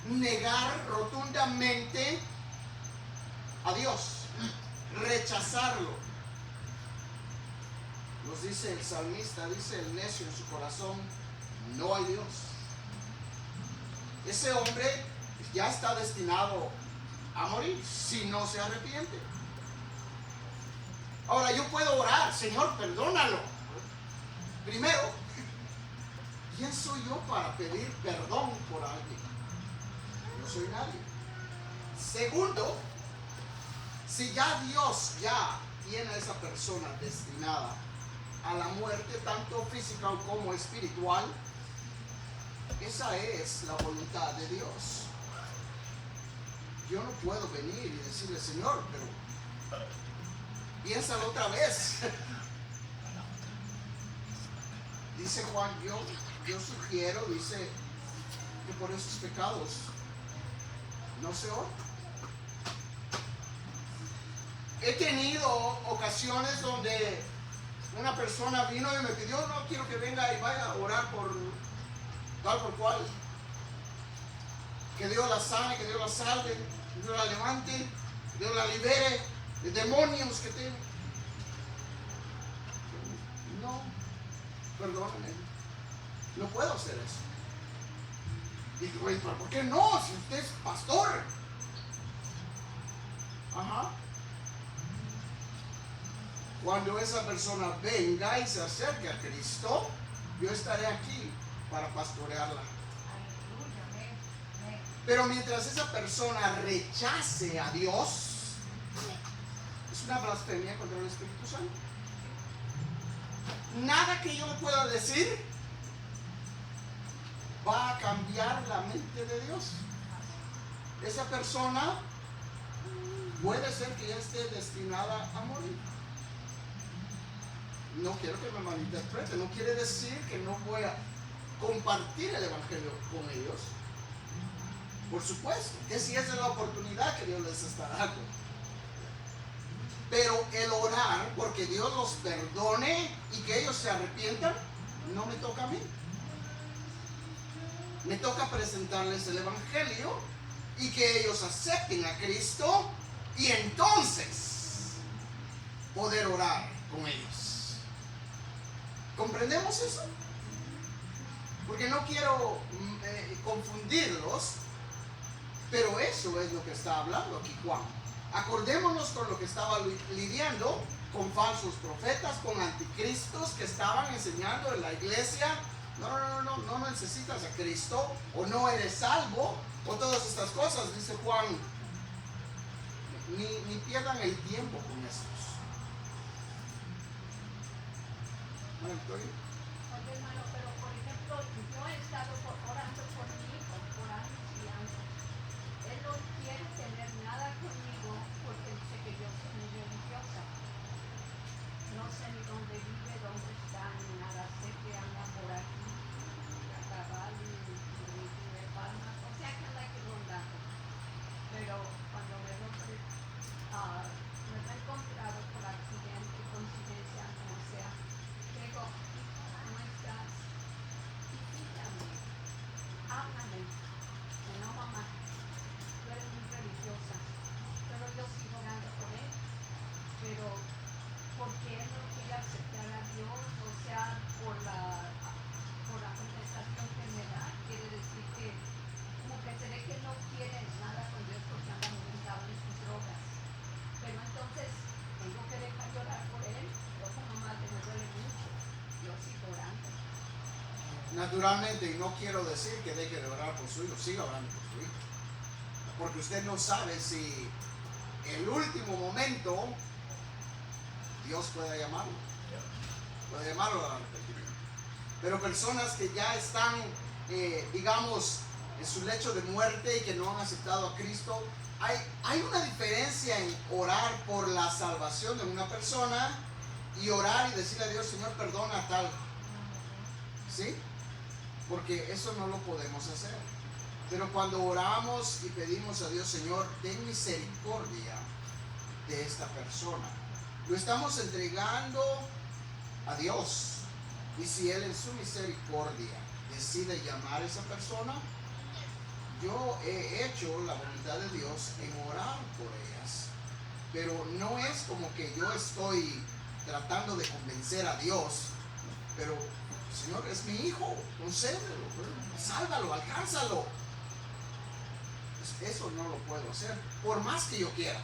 Negar rotundamente a Dios, rechazarlo. Nos dice el salmista, dice el necio en su corazón, no hay Dios. Ese hombre ya está destinado a morir si no se arrepiente. Ahora yo puedo orar, Señor, perdónalo. Primero, ¿quién soy yo para pedir perdón por alguien? No soy nadie. Segundo, si ya Dios ya tiene a esa persona destinada a la muerte, tanto física como espiritual, esa es la voluntad de Dios. Yo no puedo venir y decirle, Señor, pero piénsalo otra vez. Dice Juan, yo sugiero, dice, que por esos pecados no se ora. He tenido ocasiones donde una persona vino y me pidió, no quiero que venga y vaya a orar por tal por cual, que Dios la sane, que Dios la salve, que Dios la levante, que Dios la libere de demonios que tiene. No, perdóname, no puedo hacer eso. Dije, güey, ¿pero por qué no? Si usted es pastor. Ajá. Cuando esa persona venga y se acerque a Cristo, yo estaré aquí para pastorearla. Pero mientras esa persona rechace a Dios, es una blasfemia contra el Espíritu Santo. Nada que yo le pueda decir va a cambiar la mente de Dios. Esa persona puede ser que ya esté destinada a morir. No quiero que me malinterprete, no quiere decir que no voy a compartir el evangelio con ellos. Por supuesto, que si esa es la oportunidad que Dios les está dando. Pero el orar porque Dios los perdone y que ellos se arrepientan, no me toca a mí. Me toca presentarles el evangelio y que ellos acepten a Cristo y entonces poder orar con ellos. ¿Comprendemos eso? Porque no quiero confundirlos, pero eso es lo que está hablando aquí Juan. Acordémonos con lo que estaba lidiando con falsos profetas, con anticristos que estaban enseñando en la iglesia. No necesitas a Cristo, o no eres salvo, o todas estas cosas. Dice Juan, ni pierdan el tiempo con estos. Oye, hermano, pero por ejemplo, yo he estado orando por mi hijo por años y años. Él no quiere tener nada conmigo porque dice que yo soy muy religiosa. No sé ni dónde vive, dónde está, ni nada. Sé que anda por aquí, a caballo, y palmas. O sea que anda aquí rondando. Pero cuando me lo he encontrado por accidente, coincidencia, como sea, digo, ¿cómo estás? Visítame, háblame. No, mamá, tú eres muy religiosa, pero yo sigo orando por él. Pero, ¿por qué él no quiere aceptar a Dios? O sea, por la contestación que me da, quiere decir que, como que se ve que no quiere nada con Dios porque anda muy mentado en sus drogas. Pero entonces, tengo que dejar de orar por él. Yo como madre me duele mucho. Yo sigo orando. Naturalmente, y no quiero decir que deje de orar por su hijo, siga orando por su hijo. Porque usted no sabe si el último momento Dios pueda llamarlo. Puede llamarlo al arrepentimiento. Pero personas que ya están, digamos, en su lecho de muerte y que no han aceptado a Cristo, hay una diferencia en orar por la salvación de una persona y orar y decirle a Dios, Señor, perdona a tal. ¿Sí? Porque eso no lo podemos hacer. Pero cuando oramos y pedimos a Dios, Señor, ten misericordia de esta persona, lo estamos entregando a Dios. Y si Él en su misericordia decide llamar a esa persona, yo he hecho la voluntad de Dios en orar por ellas. Pero no es como que yo estoy tratando de convencer a Dios, pero Señor, es mi hijo, concédelo, sálvalo, alcánzalo. Eso no lo puedo hacer, por más que yo quiera.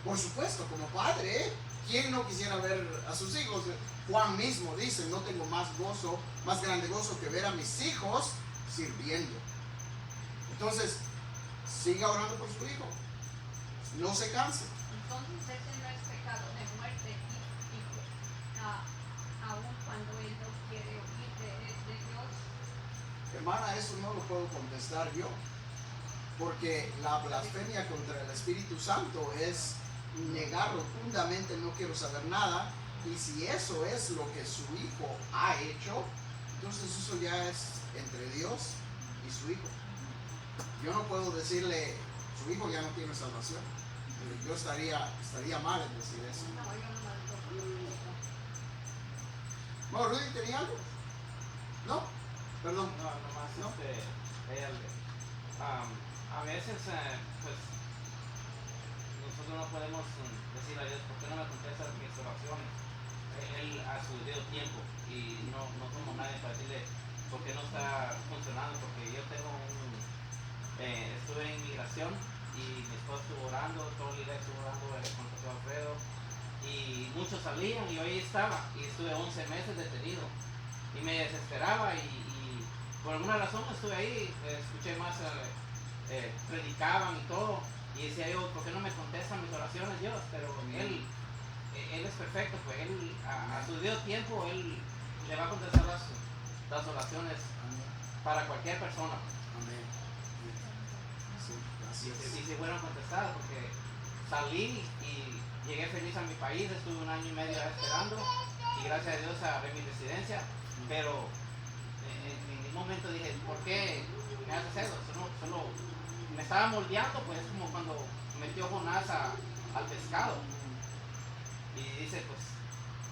Por supuesto, como padre, ¿Quién no quisiera ver a sus hijos? Juan mismo dice, no tengo más gozo, más grande gozo que ver a mis hijos sirviendo. Entonces, siga orando por su hijo. No se canse. Entonces ese no es pecado de muerte y aun cuando él no quiere oír de Dios. Hermana, eso no lo puedo contestar yo. Porque la blasfemia contra el Espíritu Santo es negar rotundamente, no quiero saber nada. Y si eso es lo que su hijo ha hecho, entonces eso ya es entre Dios y su hijo. Yo no puedo decirle, su hijo ya no tiene salvación. Yo estaría mal en decir eso. No, yo no me lo No, Rudy, ¿tenía algo? ¿No? Perdón. No, nomás ¿No? a veces pues nosotros no podemos decirle a Dios, ¿por qué no me contesta mis oraciones? Él a su debido tiempo y no somos nadie para decirle por qué no está funcionando, porque yo tengo estuve en inmigración y mi esposo estuvo orando, todo el día estuvo orando con el pastor Alfredo y muchos salían y yo ahí estaba y estuve 11 meses detenido y me desesperaba y por alguna razón estuve ahí, escuché más, predicaban y todo y decía yo, ¿por qué no me contestan mis oraciones Dios? Pero él es perfecto, pues él a su debido tiempo él le va a contestar las oraciones para cualquier persona. Amén. Sí, gracias. Y se fueron contestadas porque salí y llegué feliz a mi país, estuve 1 año y medio esperando y gracias a Dios agarré mi residencia, pero en ningún momento dije, ¿por qué me haces eso? Solo me estaba moldeando, pues es como cuando metió Jonás al pescado y dice, pues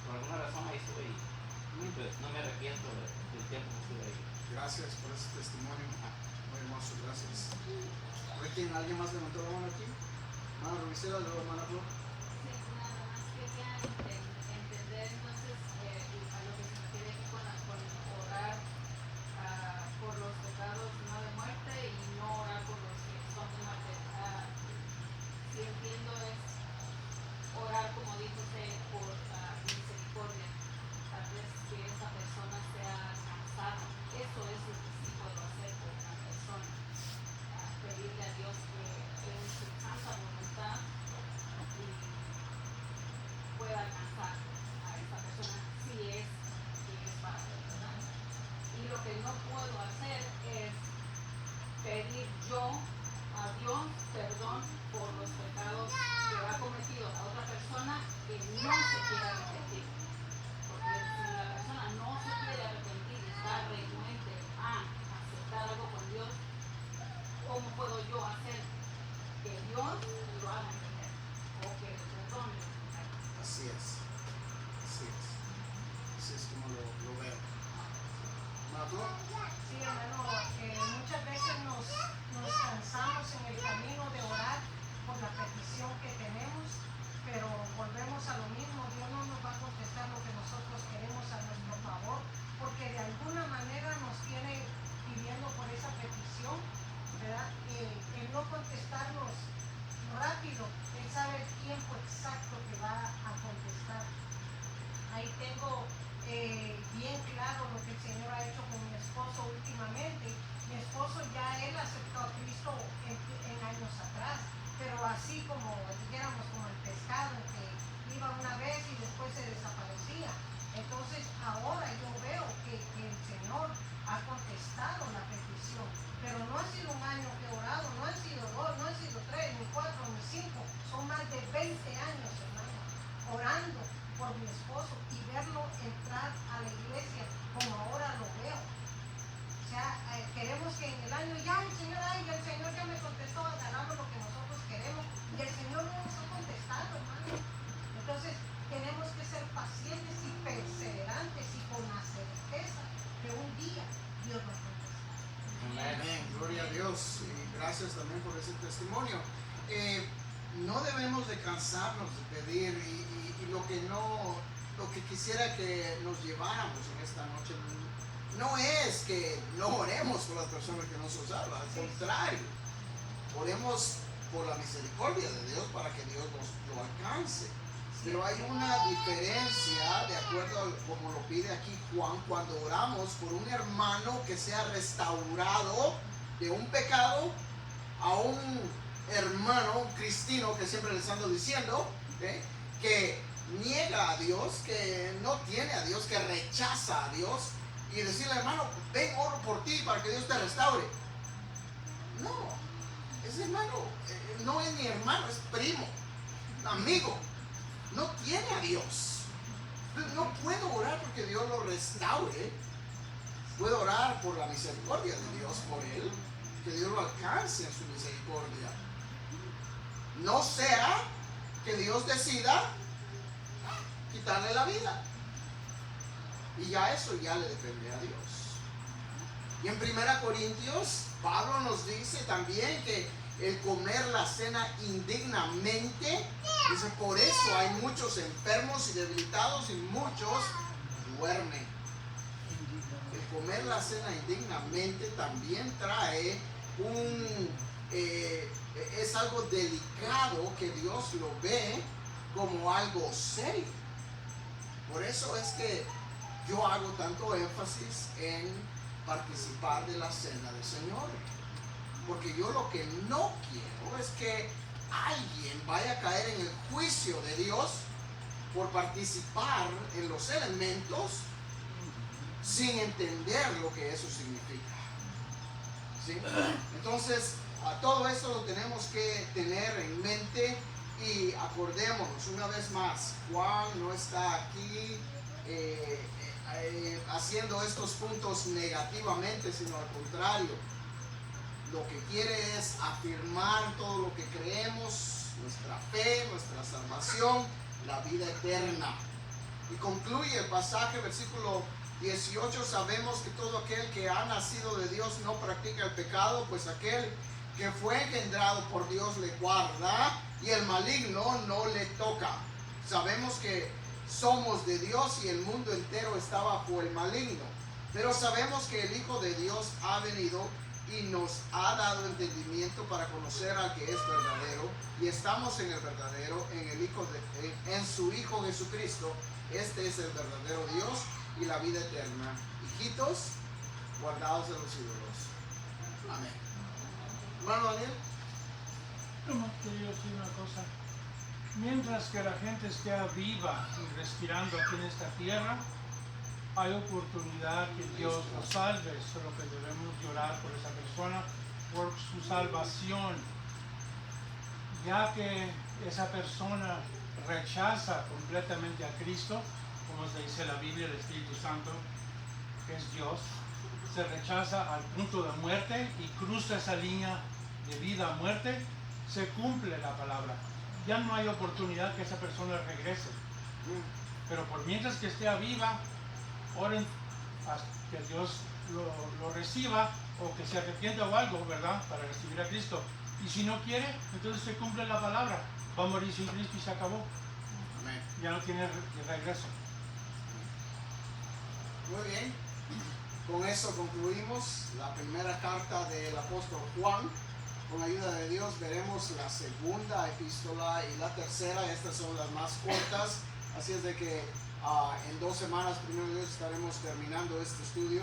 por alguna razón ahí estuve y pues no me arrepiento del tiempo que estuve ahí. Gracias por ese testimonio. Muy hermoso, gracias. ¿Alguien más levantó la mano aquí? Hermana Rubicela, luego hermana Flor. Sí, nada más quería entender entonces a lo que se refiere aquí con orar por los pecados no de muerte y no orar por los que son de muerte. Si entiendo es orar como dijo usted por misericordia, tal vez que esa persona sea cansada. Eso es lo que sí puedo hacer por una persona. Pedirle a Dios que en su santa voluntad pueda alcanzar a esa persona si es para él, ¿verdad? Y lo que no puedo hacer es pedir yo a Dios perdón por los pecados que ha cometido a otra persona que no se quiere arrepentir. Porque si la persona no se quiere arrepentir y está renuente a aceptar algo con Dios, ¿cómo puedo yo hacer que Dios lo haga entender? O que le perdone los pecados. Así es. Así es. Así es como lo veo. ¿Hermana Flor? Sí, hermano, muchas veces nos cansamos en el camino de orar por la petición que tenemos, pero volvemos a lo mismo. Dios no nos va a contestar lo que nosotros queremos a nuestro favor, porque de alguna manera nos tiene pidiendo por esa petición, ¿verdad? El no contestarnos rápido, Él sabe el tiempo exacto que va a contestar. Ahí tengo bien claro lo que el Señor ha hecho con mi esposo últimamente. Mi esposo ya él aceptó a Cristo en años atrás, pero así como dijéramos como el pescado que iba una vez y después se desaparecía. Entonces ahora yo veo que el Señor ha contestado la petición, pero no ha sido un año que he orado, no han sido 2, no han sido 3, ni 4, ni 5, son más de 20 años, hermano, orando por mi esposo y verlo entrar a la iglesia como ahora lo veo. O sea, queremos que en el año ya el Señor ya me contestó, agarramos lo que nosotros queremos y el Señor no nos ha contestado, hermano. Entonces tenemos que ser pacientes y perseverantes y con la certeza que un día Dios nos contestará. Amén. Gloria a Dios. Y gracias también por ese testimonio. No debemos de cansarnos de pedir y lo que quisiera que nos lleváramos en esta noche no es que no oremos por las personas que no son salvas, al contrario, oremos por la misericordia de Dios para que Dios nos lo alcance. Pero hay una diferencia, de acuerdo a como lo pide aquí Juan, cuando oramos por un hermano que sea restaurado de un pecado, a un hermano, un cristino, que siempre les ando diciendo, ¿eh? Que niega a Dios, que no tiene a Dios, que rechaza a Dios, y decirle, hermano, ven, oro por ti para que Dios te restaure. No, ese hermano no es ni hermano, es primo, amigo. No tiene a Dios. No puedo orar porque Dios lo restaure. Puedo orar por la misericordia de Dios por él, que Dios lo alcance en su misericordia. No sea que Dios decida quitarle la vida. Y ya eso ya le depende a Dios. Y en 1 Corintios, Pablo nos dice también que el comer la cena indignamente, dice, por eso hay muchos enfermos y debilitados y muchos duermen. El comer la cena indignamente también trae es algo delicado que Dios lo ve como algo serio. Por eso es que yo hago tanto énfasis en participar de la cena del Señor. Porque yo lo que no quiero es que alguien vaya a caer en el juicio de Dios por participar en los elementos sin entender lo que eso significa. ¿Sí? Entonces, a todo esto lo tenemos que tener en mente y acordémonos una vez más, Juan no está aquí haciendo estos puntos negativamente, sino al contrario. Lo que quiere es afirmar todo lo que creemos, nuestra fe, nuestra salvación, la vida eterna. Y concluye el pasaje, versículo 18, sabemos que todo aquel que ha nacido de Dios no practica el pecado, pues aquel que fue engendrado por Dios le guarda y el maligno no le toca. Sabemos que somos de Dios y el mundo entero está bajo el maligno, pero sabemos que el Hijo de Dios ha venido y nos ha dado entendimiento para conocer al que es verdadero, y estamos en el verdadero, en su Hijo Jesucristo. Este es el verdadero Dios y la vida eterna. Hijitos, guardados de los ídolos. Amén. Hermano Daniel. Nomás quería decir una cosa. Mientras que la gente esté viva y respirando aquí en esta tierra, hay oportunidad que Dios nos salve, solo que debemos llorar por esa persona, por su salvación, ya que esa persona rechaza completamente a Cristo, como se dice en la Biblia, el Espíritu Santo, que es Dios, se rechaza al punto de muerte y cruza esa línea de vida a muerte, se cumple la palabra. Ya no hay oportunidad que esa persona regrese. Pero por mientras que esté viva, oren hasta que Dios lo reciba o que se arrepienta o algo, ¿verdad? Para recibir a Cristo. Y si no quiere, entonces se cumple la palabra. Va a morir sin Cristo y se acabó. Amén. Ya no tiene regreso. Muy bien. Con eso concluimos la primera carta del apóstol Juan. Con ayuda de Dios veremos la segunda epístola y la tercera. Estas son las más cortas. Así es de que en 2 semanas, primero Dios, estaremos terminando este estudio.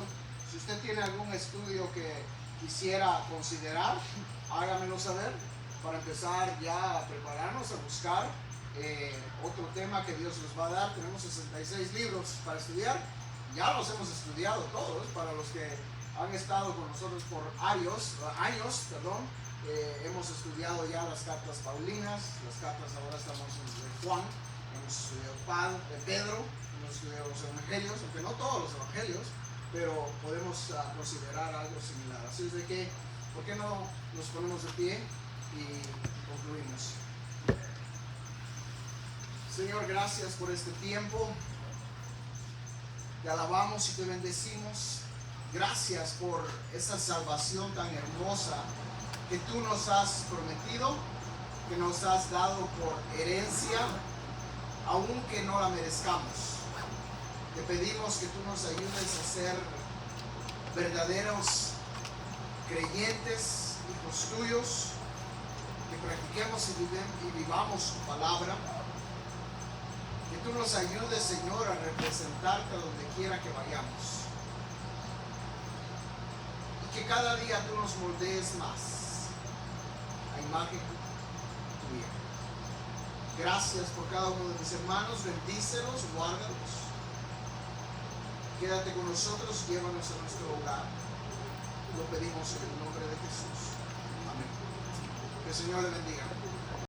Si usted tiene algún estudio que quisiera considerar, hágamelo saber para empezar ya a prepararnos, a buscar otro tema que Dios nos va a dar. Tenemos 66 libros para estudiar. Ya los hemos estudiado todos, para los que han estado con nosotros por años, hemos estudiado ya las cartas paulinas, las cartas, ahora estamos en Juan, hemos estudiado de Pedro, hemos estudiado los evangelios, aunque no todos los evangelios, pero podemos considerar algo similar. Así es de que, ¿por qué no nos ponemos de pie y concluimos? Señor, gracias por este tiempo. Te alabamos y te bendecimos. Gracias por esa salvación tan hermosa que tú nos has prometido, que nos has dado por herencia, aunque no la merezcamos. Te pedimos que tú nos ayudes a ser verdaderos creyentes, hijos tuyos, que practiquemos y vivamos tu palabra. tú nos ayudes, Señor, a representarte a donde quiera que vayamos. Y que cada día tú nos moldees más a imagen tuya. Gracias por cada uno de mis hermanos. Bendícelos, guárdalos. Quédate con nosotros, llévanos a nuestro hogar. Lo pedimos en el nombre de Jesús. Amén. Que el Señor le bendiga.